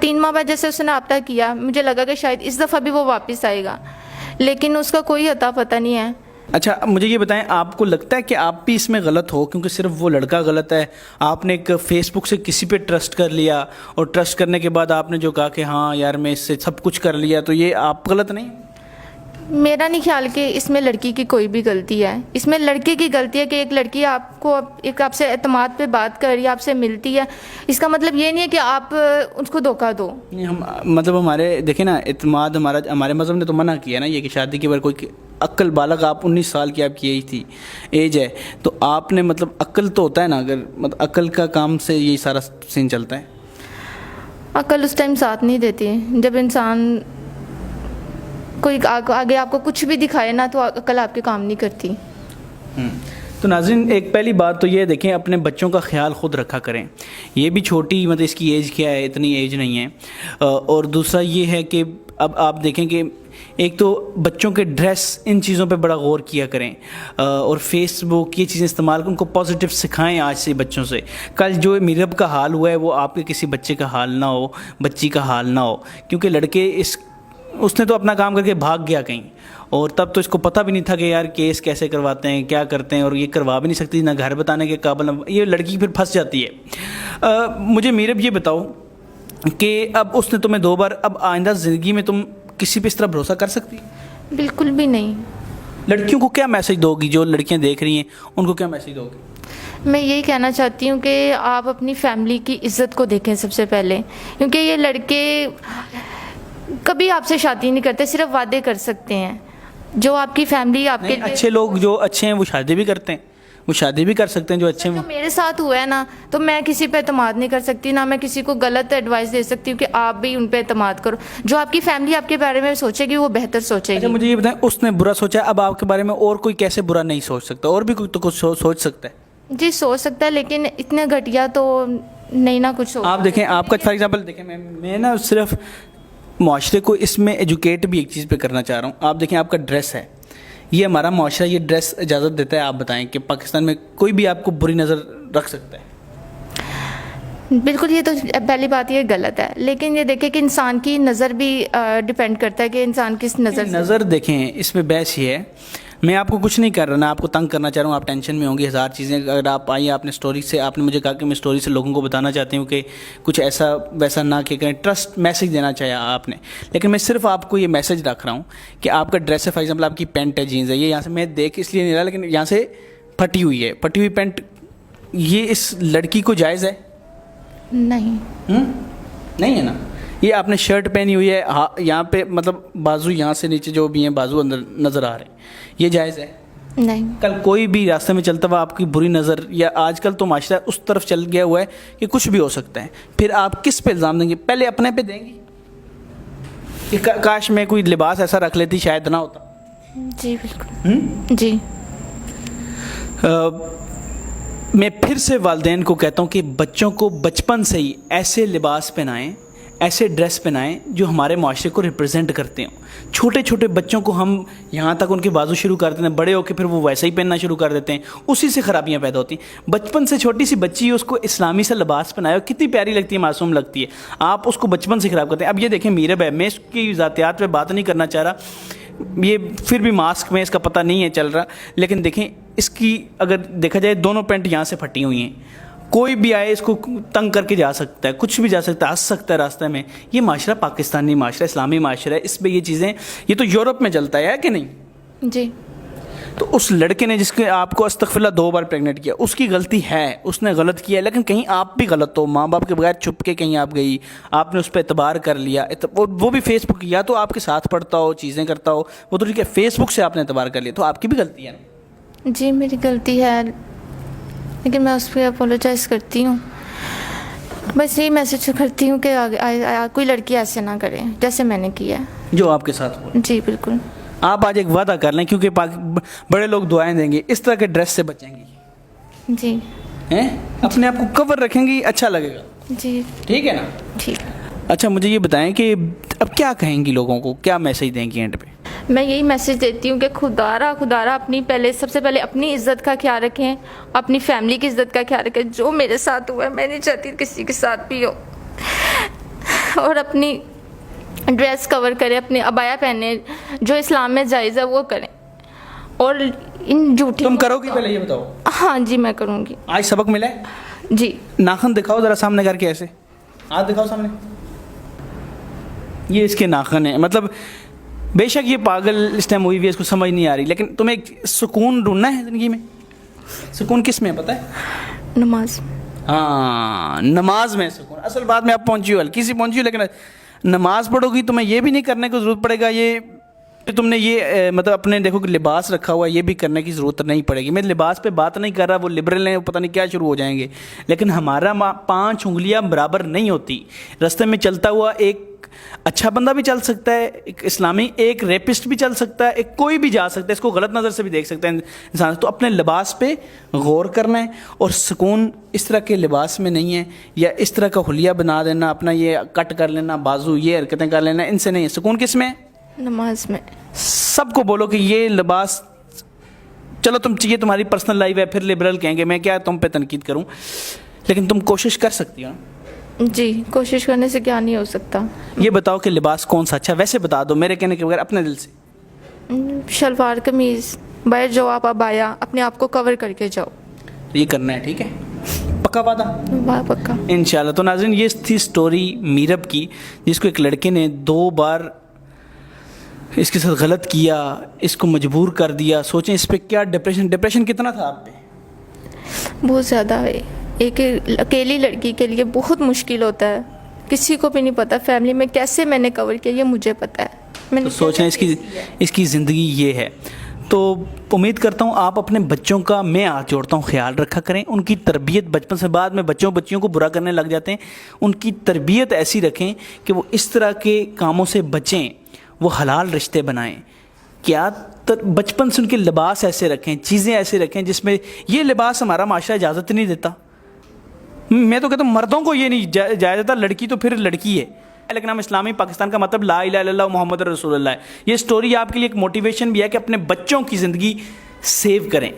تین ماہ بعد جیسے اس نے رابطہ کیا, مجھے لگا کہ شاید اس دفعہ بھی وہ واپس آئے گا, لیکن اس کا کوئی اتا پتہ نہیں ہے. اچھا مجھے یہ بتائیں, آپ کو لگتا ہے کہ آپ بھی اس میں غلط ہو, کیونکہ صرف وہ لڑکا غلط ہے, آپ نے ایک فیس بک سے کسی پہ ٹرسٹ کر لیا, اور ٹرسٹ کرنے کے بعد آپ نے جو کہا کہ ہاں یار میں اس سے سب کچھ کر لیا, تو یہ آپ غلط نہیں؟ میرا نہیں خیال کہ اس میں لڑکی کی کوئی بھی غلطی ہے. اس میں لڑکے کی غلطی ہے کہ ایک لڑکی آپ کو آپ سے اعتماد پہ بات کر رہی ہے, آپ سے ملتی ہے, اس کا مطلب یہ نہیں ہے کہ آپ اس کو دھوکہ دو. نہیں, ہم مطلب ہمارے دیکھیں نا, اعتماد ہمارے مذہب نے تو منع کیا نا یہ کہ شادی کے بعد کوئی عقل بالغ, آپ 19 سال کی آپ کی ایج ہے, تو آپ نے مطلب عقل تو ہوتا ہے نا, اگر مطلب عقل کا کام سے یہی سارا سین چلتا ہے. عقل اس ٹائم ساتھ نہیں دیتی. جب انسان کوئی آگے آپ کو کچھ بھی دکھائے نا, تو عقل آپ کے کام نہیں کرتی. تو ناظرین, ایک پہلی بات تو یہ دیکھیں, اپنے بچوں کا خیال خود رکھا کریں. یہ بھی چھوٹی, مطلب اس کی ایج کیا ہے, اتنی ایج نہیں ہے. اور دوسرا یہ ہے کہ اب آپ دیکھیں کہ ایک تو بچوں کے ڈریس, ان چیزوں پہ بڑا غور کیا کریں, اور فیس بک یہ چیزیں استعمال ان کو پازیٹیو سکھائیں آج سے بچوں سے. کل جو میرب کا حال ہوا ہے وہ آپ کے کسی بچے کا حال نہ ہو, بچی کا حال نہ ہو, کیونکہ لڑکے اس نے تو اپنا کام کر کے بھاگ گیا کہیں, اور تب تو اس کو پتہ بھی نہیں تھا کہ یار کیس کیسے کرواتے ہیں, کیا کرتے ہیں, اور یہ کروا بھی نہیں سکتی, نہ گھر بتانے کے قابل, یہ لڑکی پھر پھنس جاتی ہے. مجھے میرب یہ بتاؤ کہ اب اس نے تمہیں 2 بار, اب آئندہ زندگی میں تم کسی پہ اس طرح بھروسہ کر سکتی؟ بالکل بھی نہیں. لڑکیوں کو کیا میسج دو گی, جو لڑکیاں دیکھ رہی ہیں ان کو کیا میسج دو گی؟ میں یہی کہنا چاہتی ہوں کہ آپ اپنی فیملی کی عزت کو دیکھیں سب سے پہلے, کیونکہ یہ لڑکے کبھی آپ سے شادی نہیں کرتے, صرف وعدے کر سکتے ہیں. جو آپ کی فیملی آپ کے اچھے لوگ جو اچھے ہیں وہ شادی بھی کرتے ہیں, وہ شادی بھی کر سکتے ہیں جو اچھے ہیں. جو میرے ساتھ ہوا ہے نا, تو میں کسی پہ اعتماد نہیں کر سکتی, نہ میں کسی کو غلط ایڈوائس دے سکتی ہوں کہ آپ بھی ان پہ اعتماد کرو. جو آپ کی فیملی آپ کے بارے میں سوچے گی وہ بہتر سوچے گی. مجھے یہ بتائیں, اس نے برا سوچا, اب آپ کے بارے میں اور کوئی کیسے برا نہیں سوچ سکتا, اور بھی کوئی تو کچھ سوچ سکتا ہے. جی سوچ سکتا ہے, لیکن اتنے گھٹیا تو نہیں نا کچھ. آپ دیکھیں, آپ کا فار ایگزامپل دیکھیں, میں نا صرف معاشرے کو اس میں ایجوکیٹ بھی ایک چیز پہ کرنا چاہ رہا ہوں. آپ دیکھیں, آپ کا ڈریس ہے, یہ ہمارا معاشرہ یہ ڈریس اجازت دیتا ہے. آپ بتائیں کہ پاکستان میں کوئی بھی آپ کو بری نظر رکھ سکتا ہے؟ بالکل, یہ تو پہلی بات یہ غلط ہے, لیکن یہ دیکھیں کہ انسان کی نظر بھی ڈیپینڈ کرتا ہے کہ انسان کس نظر دیکھیں. اس میں بحث یہ ہے, میں آپ کو کچھ نہیں کر رہا, میں آپ کو تنگ کرنا چاہ رہا ہوں, آپ ٹینشن میں ہوں گے, 1000 چیزیں. اگر آپ آئیے, آپ نے اسٹوری سے, آپ نے مجھے کہا کہ میں اسٹوری سے لوگوں کو بتانا چاہتی ہوں کہ کچھ ایسا ویسا نہ کہ کریں, ٹرسٹ میسج دینا چاہیے آپ نے. لیکن میں صرف آپ کو یہ میسج رکھ رہا ہوں کہ آپ کا ڈریس ہے, فار ایگزامپل آپ کی پینٹ ہے, جینز ہے, یہ یہاں سے میں دیکھ اس لیے نہیں رہا, لیکن یہاں سے پھٹی ہوئی ہے, پھٹی ہوئی پینٹ, یہ اس لڑکی کو جائز ہے؟ نہیں. نہیں ہے نا. یہ آپ نے شرٹ پہنی ہوئی ہے, یہاں پہ مطلب بازو یہاں سے نیچے جو بھی ہیں بازو اندر نظر آ رہے ہیں, یہ جائز ہے؟ نہیں. کل کوئی بھی راستے میں چلتا ہوا آپ کی بری نظر, یا آج کل تو معاشرہ اس طرف چل گیا ہوا ہے کہ کچھ بھی ہو سکتا ہے, پھر آپ کس پہ الزام دیں گے؟ پہلے اپنے پہ دیں گی کہ کاش میں کوئی لباس ایسا رکھ لیتی شاید نہ ہوتا. جی بالکل. جی میں پھر سے والدین کو کہتا ہوں کہ بچوں کو بچپن سے ہی ایسے لباس پہنائیں, ایسے ڈریس پہنائیں جو ہمارے معاشرے کو ریپرزینٹ کرتے ہوں. چھوٹے چھوٹے بچوں کو ہم یہاں تک ان کے بازو شروع کر دیتے ہیں, بڑے ہو کے پھر وہ ویسا ہی پہننا شروع کر دیتے ہیں, اسی سے خرابیاں پیدا ہوتی ہیں. بچپن سے چھوٹی سی بچی ہے, اس کو اسلامی سا لباس پہنایا, کتنی پیاری لگتی ہے, معصوم لگتی ہے, آپ اس کو بچپن سے خراب کرتے ہیں. اب یہ دیکھیں میرب ہے, میں اس کی ذاتیات پہ بات نہیں کرنا چاہ رہا, یہ پھر بھی ماسک میں اس کا پتہ نہیں ہے چل رہا, لیکن دیکھیں اس کی اگر دیکھا جائے دونوں پینٹ یہاں سے پھٹی ہوئی ہیں, کوئی بھی آئے اس کو تنگ کر کے جا سکتا ہے, کچھ بھی جا سکتا ہے, ہنس سکتا ہے راستے میں. یہ معاشرہ پاکستانی معاشرہ, اسلامی معاشرہ ہے, اس پہ یہ چیزیں, یہ تو یورپ میں چلتا ہے کہ نہیں؟ جی. تو اس لڑکے نے جس کے آپ کو استغفراللہ 2 بار پریگنٹ کیا, اس کی غلطی ہے, اس نے غلط کیا, لیکن کہیں آپ بھی غلط ہو, ماں باپ کے بغیر چھپ کے کہیں آپ گئی, آپ نے اس پہ اعتبار کر لیا, وہ بھی فیس بک, یا تو آپ کے ساتھ پڑھتا ہو, چیزیں کرتا ہو, وہ تو ٹھیک ہے, فیس بک سے آپ نے اعتبار کر لیا, تو آپ کی بھی غلطی ہے. جی میری غلطی ہے, لیکن میں اس پہ اپولوجائز کرتی ہوں. بس یہی میسج کرتی ہوں کہ کوئی لڑکی ایسے نہ کرے جیسے میں نے کیا ہے, جو آپ کے ساتھ ہوا. جی بالکل. آپ آج ایک وعدہ کر لیں, کیونکہ بڑے لوگ دعائیں دیں گے, اس طرح کے ڈریس سے بچیں گی. جی. اپنے آپ کو کور رکھیں گی, اچھا لگے گا. جی ٹھیک ہے نا. ٹھیک. اچھا مجھے یہ بتائیں کہ اب کیا کہیں گی لوگوں کو, کیا میسج دیں گی اینڈ پہ؟ میں یہی میسج دیتی ہوں کہ خدارا اپنی سب سے پہلے اپنی عزت کا خیال رکھیں, اپنی فیملی کی عزت کا خیال رکھیں. جو میرے ساتھ ہوا ہے میں نہیں چاہتی کسی کے ساتھ بھی ہو. اور اپنی ڈریس کور کریں, اپنی عبایا پہنیں, جو اسلام میں جائز ہے وہ کریں, اور ان جھوٹی. تم کرو گی پہلے یہ بتاؤ؟ ہاں جی میں کروں گی. آج سبق ملا ہے؟ جی. ناخن دکھاؤ ذرا سامنے کر کے, ایسے ہاتھ دکھاؤ سامنے. یہ اس کے ناخن ہیں. مطلب بے شک یہ پاگل اس ٹائم ہوئی ہوئی ہے, اس کو سمجھ نہیں آ رہی, لیکن تمہیں ایک سکون ڈھونڈنا ہے زندگی میں. سکون کس میں ہے پتہ ہے؟ نماز. ہاں نماز میں سکون. اصل بات میں اب پہنچی ہوں, ہلکی سی پہنچی ہوں, لیکن نماز پڑھو گی تمہیں یہ بھی نہیں کرنے کو ضرورت پڑے گا, یہ تم نے یہ مطلب اپنے دیکھو کہ لباس رکھا ہوا ہے, یہ بھی کرنے کی ضرورت نہیں پڑے گی. میں لباس پہ بات نہیں کر رہا, وہ لبرل ہیں, وہ پتہ نہیں کیا شروع ہو جائیں گے, لیکن ہمارا 5 انگلیاں برابر نہیں ہوتی. راستے میں چلتا ہوا ایک اچھا بندہ بھی چل سکتا ہے, ایک اسلامی, ایک ریپسٹ بھی چل سکتا ہے, ایک کوئی بھی جا سکتا ہے, اس کو غلط نظر سے بھی دیکھ سکتا ہے انسان. تو اپنے لباس پہ غور کرنا ہے, اور سکون اس طرح کے لباس میں نہیں ہے, یا اس طرح کا حلیہ بنا دینا, اپنا یہ کٹ کر لینا بازو, یہ حرکتیں کر لینا, ان سے نہیں ہے. سکون کس میں ہے؟ نماز میں. سب کو بولو کہ یہ لباس, چلو تم یہ تمہاری پرسنل لائف ہے, پھر لبرل کہیں گے, میں کیا تم پہ تنقید کروں, لیکن تم کوشش کر سکتی ہو نا. جی کوشش کرنے سے کیا نہیں ہو سکتا. یہ بتاؤ کہ لباس کون سا اچھا, ویسے بتا دو میرے کہنے کے بغیر, اپنے دل سے. شلوار قمیض, باہر جاؤ آپ عبایا, اپنے آپ کو کور کر کے جاؤ. یہ کرنا ہے, ٹھیک ہے, پکا وعدہ؟ واہ پکا انشاءاللہ. تو ناظرین یہ تھی سٹوری میرب کی, جس کو ایک لڑکے نے 2 بار اس کے ساتھ غلط کیا, اس کو مجبور کر دیا. سوچیں اس پہ کیا ڈپریشن کتنا تھا آپ پہ؟ بہت زیادہ ہے. ایک اکیلی لڑکی کے لیے بہت مشکل ہوتا ہے, کسی کو بھی نہیں پتا فیملی میں کیسے میں نے کور کیا, یہ مجھے پتا ہے. میں تو سوچیں اس کی زندگی یہ ہے. تو امید کرتا ہوں آپ اپنے بچوں کا, میں ہاتھ جوڑتا ہوں, خیال رکھا کریں. ان کی تربیت بچپن سے, بعد میں بچیوں کو برا کرنے لگ جاتے ہیں. ان کی تربیت ایسی رکھیں کہ وہ اس طرح کے کاموں سے بچیں, وہ حلال رشتے بنائیں. کیا بچپن سے ان کے لباس ایسے رکھیں, چیزیں ایسے رکھیں جس میں یہ لباس ہمارا معاشرہ اجازت نہیں دیتا. میں تو کہتا ہوں مردوں کو یہ نہیں جائز دیتا, لڑکی تو پھر لڑکی ہے. لیکن ہم اسلامی پاکستان کا مطلب لا الہ الا اللہ محمد رسول اللہ ہے. یہ سٹوری آپ کے لیے ایک موٹیویشن بھی ہے کہ اپنے بچوں کی زندگی سیو کریں.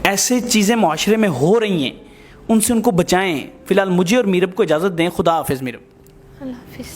ایسے چیزیں معاشرے میں ہو رہی ہیں, ان سے ان کو بچائیں. فی الحال مجھے اور میرب کو اجازت دیں. خدا حافظ میرب. اللہ حافظ.